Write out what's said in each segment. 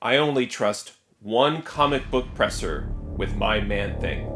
I only trust one comic book presser with my Man-Thing.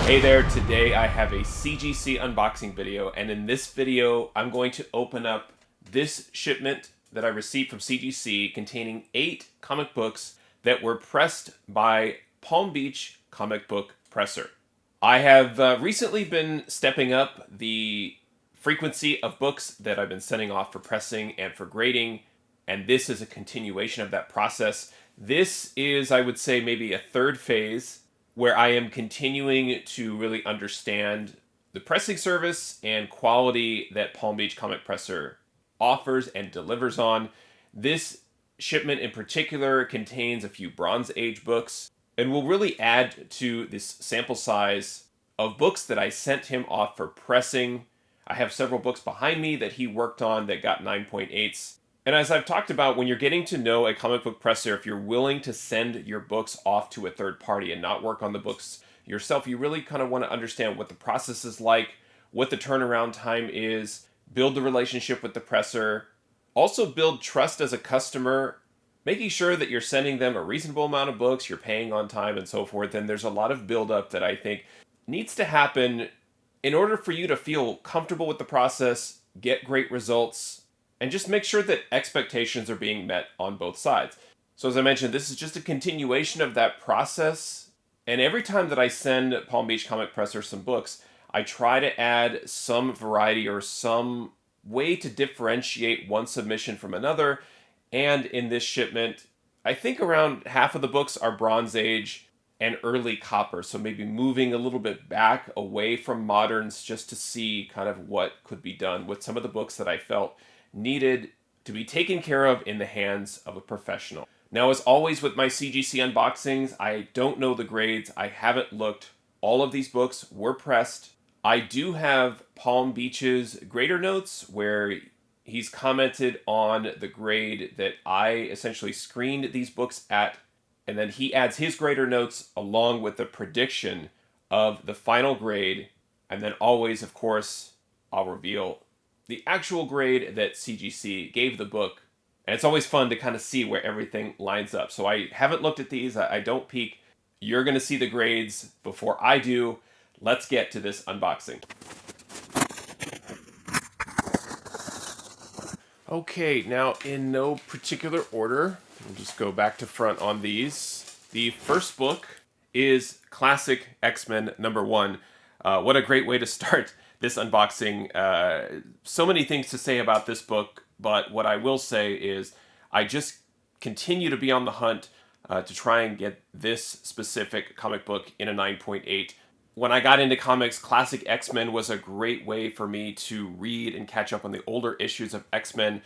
Hey there, today I have a CGC unboxing video, and in this video I'm going to open up this shipment that I received from CGC containing 8 comic books that were pressed by Palm Beach Comic Book Presser. I have recently been stepping up the frequency of books that I've been sending off for pressing and for grading, and this is a continuation of that process. This is, I would say, maybe a third phase where I am continuing to really understand the pressing service and quality that Palm Beach Comic Presser offers and delivers on. This shipment in particular contains a few Bronze Age books and will really add to this sample size of books that I sent him off for pressing. I have several books behind me that he worked on that got 9.8s. And as I've talked about, when you're getting to know a comic book presser, if you're willing to send your books off to a third party and not work on the books yourself, you really kind of want to understand what the process is like, what the turnaround time is, build the relationship with the presser, also build trust as a customer, making sure that you're sending them a reasonable amount of books, you're paying on time and so forth. And there's a lot of buildup that I think needs to happen in order for you to feel comfortable with the process, get great results, and just make sure that expectations are being met on both sides. So as I mentioned, this is just a continuation of that process. And every time that I send Palm Beach Comic Presser some books, I try to add some variety or some way to differentiate one submission from another. And in this shipment, I think around half of the books are Bronze Age and early Copper. So maybe moving a little bit back away from moderns just to see kind of what could be done with some of the books that I felt needed to be taken care of in the hands of a professional. Now, as always with my CGC unboxings, I don't know the grades. I haven't looked. All of these books were pressed. I do have Palm Beach's grader notes where he's commented on the grade that I essentially screened these books at, and then he adds his grader notes along with the prediction of the final grade, and then always, of course, I'll reveal the actual grade that CGC gave the book. And it's always fun to kind of see where everything lines up. So I haven't looked at these. I don't peek. You're going to see the grades before I do. Let's get to this unboxing. Okay, now in no particular order, we'll just go back to front on these. The first book is Classic X-Men #1. What a great way to start this unboxing. So many things to say about this book, but what I will say is I just continue to be on the hunt to try and get this specific comic book in a 9.8. When I got into comics, Classic X-Men was a great way for me to read and catch up on the older issues of X-Men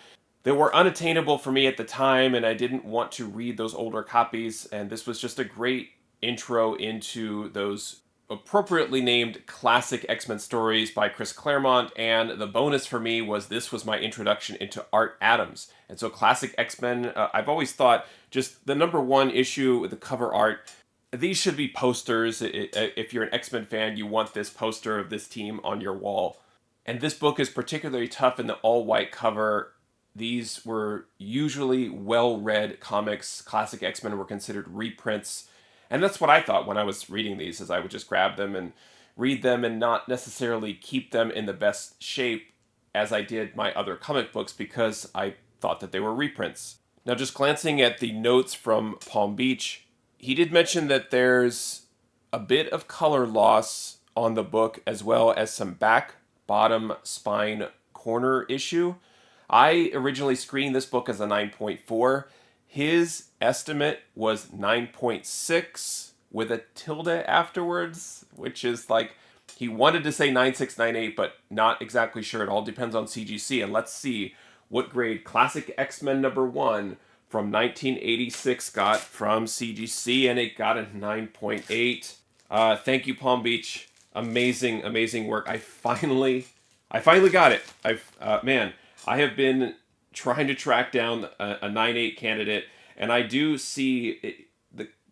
that were unattainable for me at the time, and I didn't want to read those older copies, and this was just a great intro into those appropriately named Classic X-Men stories by Chris Claremont, and the bonus for me was this was my introduction into Art Adams. And so Classic X-Men, I've always thought just the #1 issue with the cover art, these should be posters. If you're an X-Men fan, you want this poster of this team on your wall. And this book is particularly tough in the all-white cover. These were usually well-read comics. Classic X-Men were considered reprints. And that's what I thought when I was reading these, is I would just grab them and read them and not necessarily keep them in the best shape as I did my other comic books because I thought that they were reprints. Now, just glancing at the notes from Palm Beach, he did mention that there's a bit of color loss on the book as well as some back, bottom, spine, corner issue. I originally screened this book as a 9.4. His estimate was 9.6 with a tilde afterwards, which is like, he wanted to say 9.6, 9.8, but not exactly sure. It all depends on CGC. And let's see what grade Classic X-Men #1 from 1986 got from CGC, and it got a 9.8. Thank you, Palm Beach. Amazing, amazing work. I finally got it. I have been trying to track down a 9.8 candidate, and I do see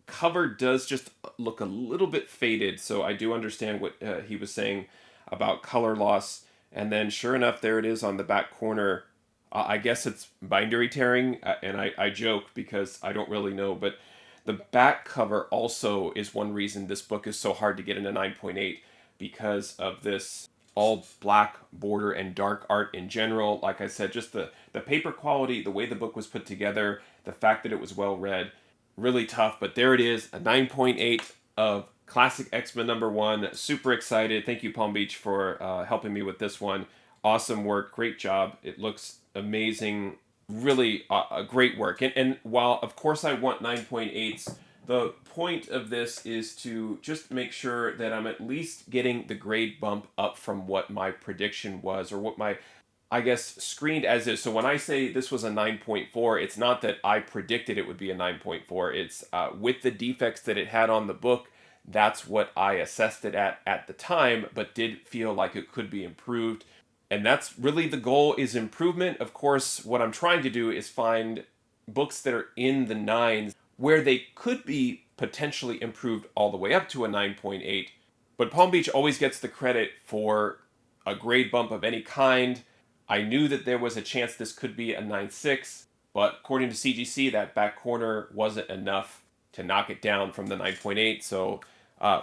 cover does just look a little bit faded, so I do understand what he was saying about color loss. And then sure enough, there it is on the back corner. I guess it's bindery tearing, and I joke because I don't really know, but the back cover also is one reason this book is so hard to get into 9.8, because of this all black border and dark art in general. Like I said, just the paper quality, the way the book was put together, the fact that it was well read, really tough. But there it is, a 9.8 of Classic X-Men #1. Super excited. Thank you, Palm Beach, for helping me with this one. Awesome work. Great job. It looks amazing. Really great work. And while, of course, I want 9.8s, the point of this is to just make sure that I'm at least getting the grade bump up from what my prediction was, or what my, I guess, screened as is. So when I say this was a 9.4, it's not that I predicted it would be a 9.4. It's with the defects that it had on the book, that's what I assessed it at the time, but did feel like it could be improved. And that's really the goal, is improvement. Of course, what I'm trying to do is find books that are in the 9s where they could be potentially improved all the way up to a 9.8. But Palm Beach always gets the credit for a grade bump of any kind. I knew that there was a chance this could be a 9.6, but according to CGC, that back corner wasn't enough to knock it down from the 9.8. So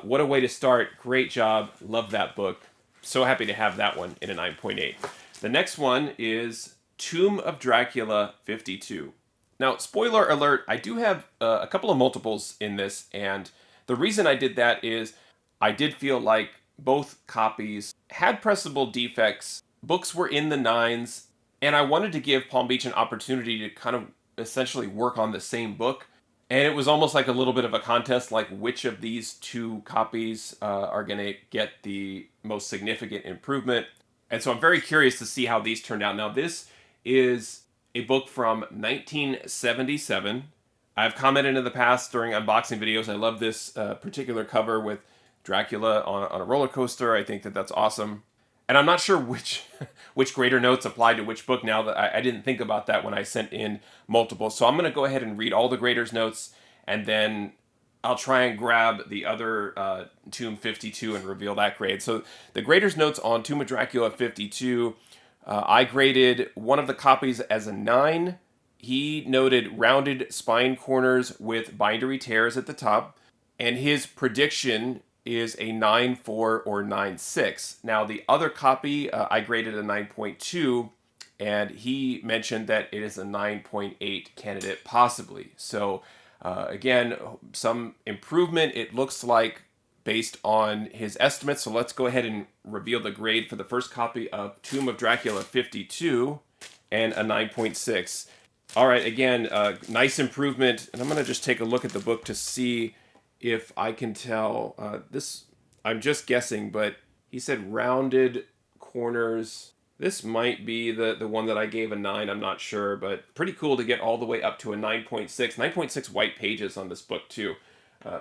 what a way to start. Great job. Love that book. So happy to have that one in a 9.8. The next one is Tomb of Dracula 52. Now, spoiler alert, I do have a couple of multiples in this, and the reason I did that is I did feel like both copies had pressable defects. Books were in the 9s, and I wanted to give Palm Beach an opportunity to kind of essentially work on the same book. And it was almost like a little bit of a contest, like which of these two copies are going to get the most significant improvement. And so I'm very curious to see how these turned out. Now, this is a book from 1977. I've commented in the past during unboxing videos, I love this particular cover with Dracula on a roller coaster. I think that that's awesome. And I'm not sure which grader notes apply to which book now. That I didn't think about that when I sent in multiple. So I'm going to go ahead and read all the graders' notes, and then I'll try and grab the other Tomb 52 and reveal that grade. So the graders' notes on Tomb of Dracula 52, I graded one of the copies as a 9. He noted rounded spine corners with bindery tears at the top, and his prediction is a 9.4 or 9.6. Now, the other copy, I graded a 9.2, and he mentioned that it is a 9.8 candidate, possibly. So, again, some improvement, it looks like, based on his estimates. So let's go ahead and reveal the grade for the first copy of Tomb of Dracula 52, and a 9.6. All right, again, nice improvement. And I'm going to just take a look at the book to see if I can tell. This, I'm just guessing, but he said rounded corners. This might be the one that I gave a 9. I'm not sure, but pretty cool to get all the way up to a 9.6. 9.6 white pages on this book, too.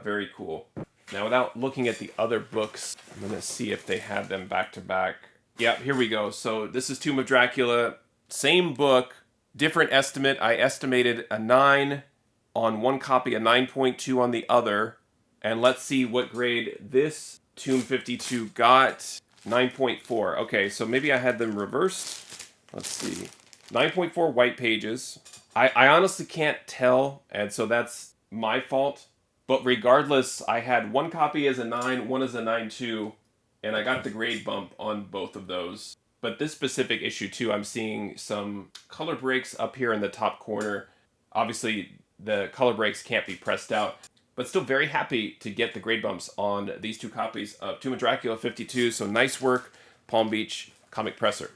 Very cool. Now, without looking at the other books, I'm going to see if they have them back to back. Yeah, here we go. So this is Tomb of Dracula. Same book, different estimate. I estimated a 9 on one copy, a 9.2 on the other. And let's see what grade this Tomb 52 got. 9.4. Okay, so maybe I had them reversed. Let's see. 9.4 white pages. I honestly can't tell, and so that's my fault. But regardless, I had one copy as a 9, one as a 9.2, and I got the grade bump on both of those. But this specific issue, too, I'm seeing some color breaks up here in the top corner. Obviously, the color breaks can't be pressed out. But still very happy to get the grade bumps on these two copies of Tomb of Dracula 52. So nice work, Palm Beach Comic Presser.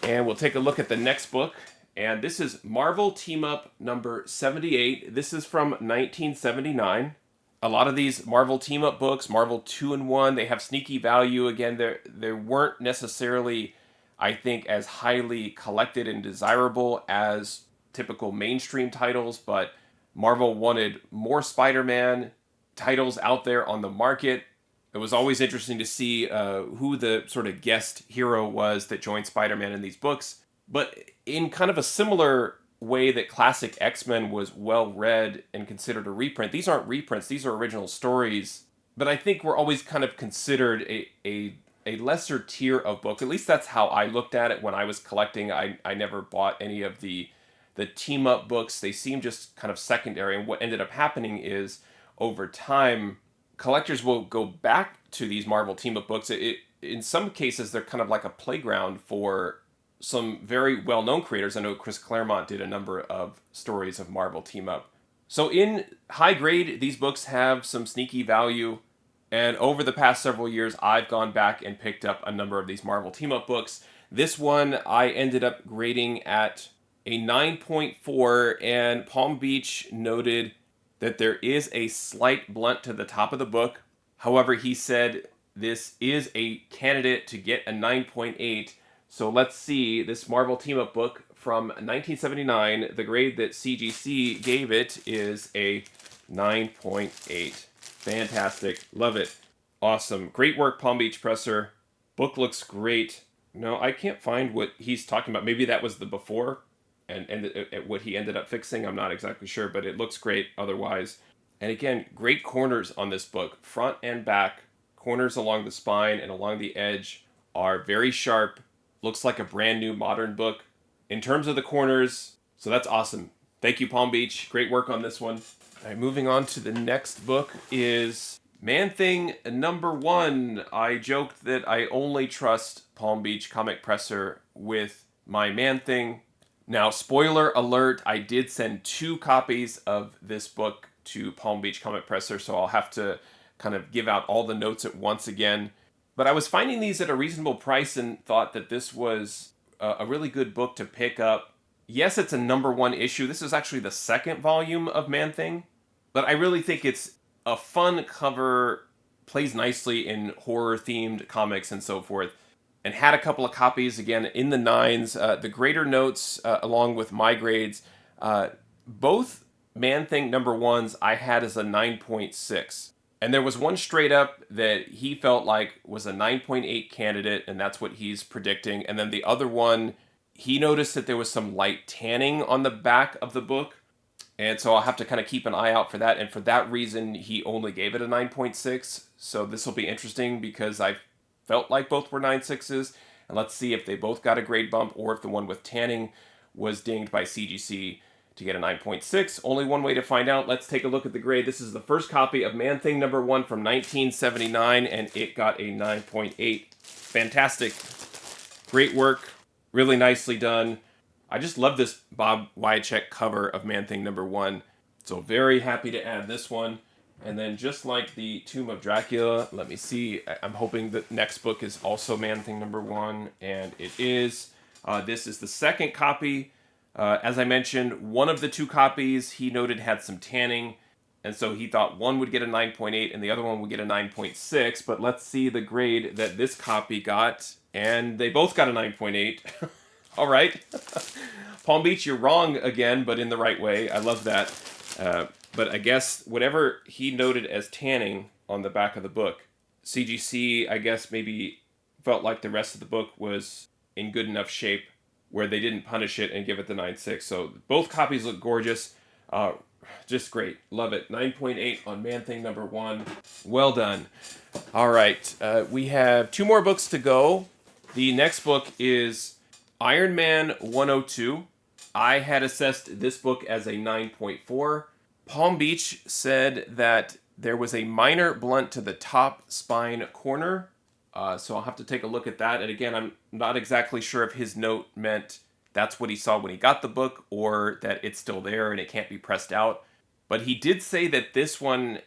And we'll take a look at the next book. And this is Marvel Team-Up number 78. This is from 1979. A lot of these Marvel Team-Up books, Marvel 2-in-1, they have sneaky value. Again, they weren't necessarily, I think, as highly collected and desirable as typical mainstream titles, but Marvel wanted more Spider-Man titles out there on the market. It was always interesting to see who the sort of guest hero was that joined Spider-Man in these books. But in kind of a similar way that classic X-Men was well read and considered a reprint. These aren't reprints, these are original stories. But I think we're always kind of considered a lesser tier of book. At least that's how I looked at it when I was collecting. I never bought any of the team-up books. They seem just kind of secondary. And what ended up happening is, over time, collectors will go back to these Marvel team-up books. In some cases, they're kind of like a playground for some very well-known creators. I know Chris Claremont did a number of stories of Marvel team-up. So in high grade, these books have some sneaky value. And over the past several years, I've gone back and picked up a number of these Marvel team-up books. This one I ended up grading at a 9.4, and Palm Beach noted that there is a slight blunt to the top of the book. However, he said this is a candidate to get a 9.8. So let's see, this Marvel team-up book from 1979, the grade that CGC gave it is a 9.8. Fantastic. Love it. Awesome. Great work, Palm Beach Presser. Book looks great. No, I can't find what he's talking about. Maybe that was the before and what he ended up fixing. I'm not exactly sure, but it looks great otherwise. And again, great corners on this book. Front and back. Corners along the spine and along the edge are very sharp. Looks like a brand new modern book. In terms of the corners, so that's awesome. Thank you, Palm Beach. Great work on this one. All right, moving on to the next book is Man-Thing #1. I joked that I only trust Palm Beach Comic Presser with my Man-Thing. Now, spoiler alert, I did send 2 copies of this book to Palm Beach Comic Presser, so I'll have to kind of give out all the notes at once again. But I was finding these at a reasonable price and thought that this was a really good book to pick up. Yes, it's a #1 issue. This is actually the second volume of Man-Thing. But I really think it's a fun cover, plays nicely in horror-themed comics and so forth. And had a couple of copies, again, in the 9s. The grader notes, along with my grades, both Man-Thing #1s I had as a 9.6. And there was one straight up that he felt like was a 9.8 candidate, and that's what he's predicting. And then the other one, he noticed that there was some light tanning on the back of the book. And so I'll have to kind of keep an eye out for that. And for that reason, he only gave it a 9.6. So this will be interesting because I felt like both were 9.6s. And let's see if they both got a grade bump or if the one with tanning was dinged by CGC to get a 9.6. Only one way to find out. Let's take a look at the grade. This is the first copy of Man-Thing #1 from 1979, and it got a 9.8. Fantastic. Great work. Really nicely done. I just love this Bob Wiacek cover of Man-Thing #1. So very happy to add this one. And then just like the Tomb of Dracula, let me see. I'm hoping the next book is also Man-Thing #1, and it is. This is the second copy. As I mentioned, one of the 2 copies he noted had some tanning, and so he thought one would get a 9.8 and the other one would get a 9.6, but let's see the grade that this copy got, and they both got a 9.8. All right. Palm Beach, you're wrong again, but in the right way. I love that. But I guess whatever he noted as tanning on the back of the book, CGC, I guess, maybe felt like the rest of the book was in good enough shape where they didn't punish it and give it the 9.6. So both copies look gorgeous. Just great. Love it. 9.8 on Man-Thing #1. Well done. All right. We have 2 more books to go. The next book is Iron Man 102. I had assessed this book as a 9.4. Palm Beach said that there was a minor blunt to the top spine corner. So I'll have to take a look at that. And again, I'm not exactly sure if his note meant that's what he saw when he got the book or that it's still there and it can't be pressed out. But he did say that this one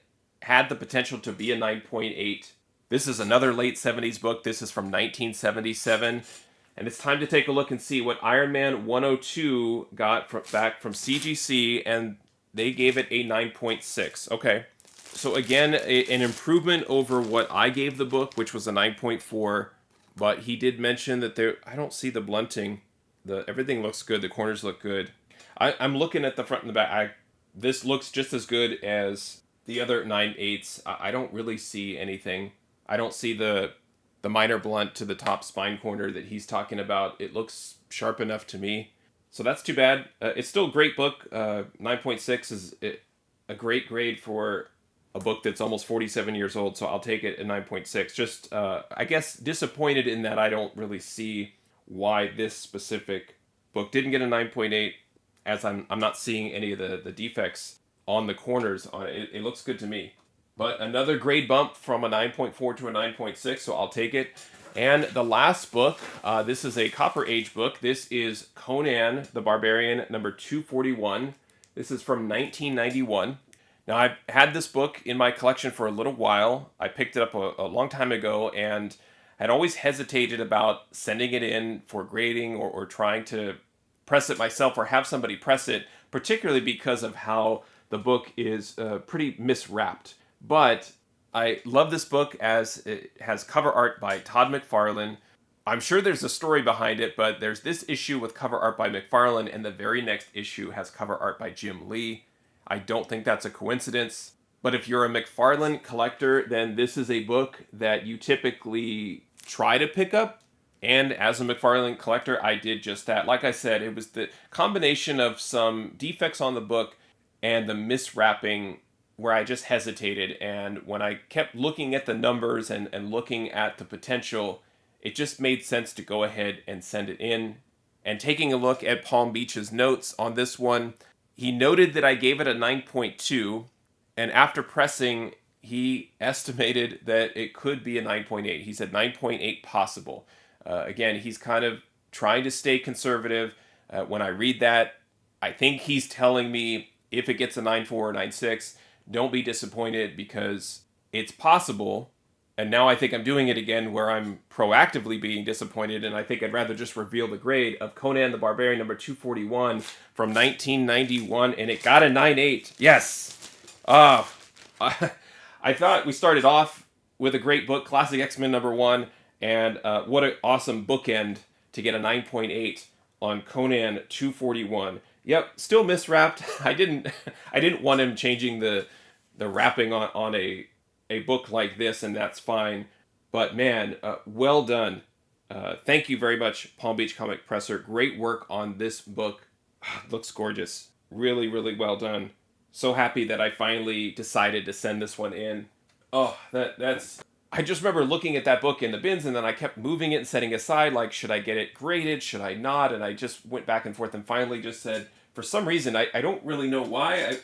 had the potential to be a 9.8. This is another late 70s book. This is from 1977. And it's time to take a look and see what Iron Man 102 got back from CGC, and they gave it a 9.6. Okay. So again, an improvement over what I gave the book, which was a 9.4. But he did mention that I don't see the blunting. Everything looks good. The corners look good. I'm looking at the front and the back. This looks just as good as the other 9.8s. I don't really see anything. I don't see the minor blunt to the top spine corner that he's talking about. It looks sharp enough to me. So that's too bad. It's still a great book. 9.6 is a great grade for a book that's almost 47 years old, so I'll take it at 9.6. Just, I guess, disappointed in that I don't really see why this specific book didn't get a 9.8, as I'm not seeing any of the defects on the corners. It looks good to me. But another grade bump from a 9.4 to a 9.6, so I'll take it. And the last book, this is a Copper Age book. This is Conan the Barbarian, number 241. This is from 1991. Now, I've had this book in my collection for a little while. I picked it up a long time ago and had always hesitated about sending it in for grading or trying to press it myself or have somebody press it, particularly because of how the book is pretty miswrapped. But I love this book as it has cover art by Todd McFarlane. I'm sure there's a story behind it, but there's this issue with cover art by McFarlane, and the very next issue has cover art by Jim Lee. I don't think that's a coincidence. But if you're a McFarlane collector, then this is a book that you typically try to pick up. And as a McFarlane collector, I did just that. Like I said, it was the combination of some defects on the book and the miswrapping where I just hesitated. And when I kept looking at the numbers and looking at the potential, it just made sense to go ahead and send it in. And taking a look at Palm Beach's notes on this one, he noted that I gave it a 9.2, and after pressing, he estimated that it could be a 9.8. He said 9.8 possible. Again, he's kind of trying to stay conservative. When I read that, I think he's telling me if it gets a 9.4 or 9.6, don't be disappointed because it's possible. And now I think I'm doing it again where I'm proactively being disappointed, and I think I'd rather just reveal the grade of Conan the Barbarian number 241 from 1991, and it got a 9.8. Yes! I thought we started off with a great book, Classic X-Men number 1, and what an awesome bookend to get a 9.8 on Conan 241. Yep, still miswrapped. I didn't want him changing the wrapping on a book like this, and that's fine. But man, well done. Thank you very much, Palm Beach Comic Presser. Great work on this book. Looks gorgeous. Really, really well done. So happy that I finally decided to send this one in. Oh, that's... I just remember looking at that book in the bins, and then I kept moving it and setting it aside, like, should I get it graded? Should I not? And I just went back and forth and finally just said, for some reason, I don't really know why.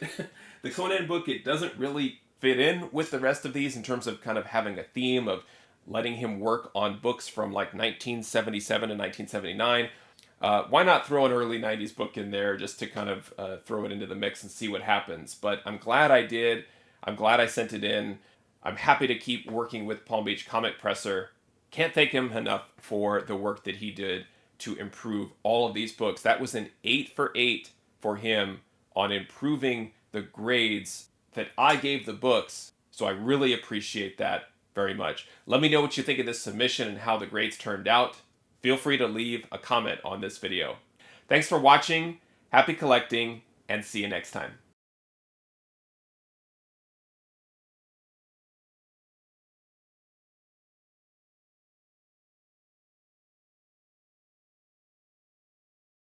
The Conan book, it doesn't really fit in with the rest of these in terms of kind of having a theme of letting him work on books from like 1977 and 1979. Why not throw an early 90s book in there just to kind of throw it into the mix and see what happens? But I'm glad I did. I'm glad I sent it in. I'm happy to keep working with Palm Beach Comic Presser. Can't thank him enough for the work that he did to improve all of these books. That was an 8 for 8 for him on improving the grades that I gave the books, so I really appreciate that very much. Let me know what you think of this submission and how the grades turned out. Feel free to leave a comment on this video. Thanks for watching, happy collecting, and see you next time.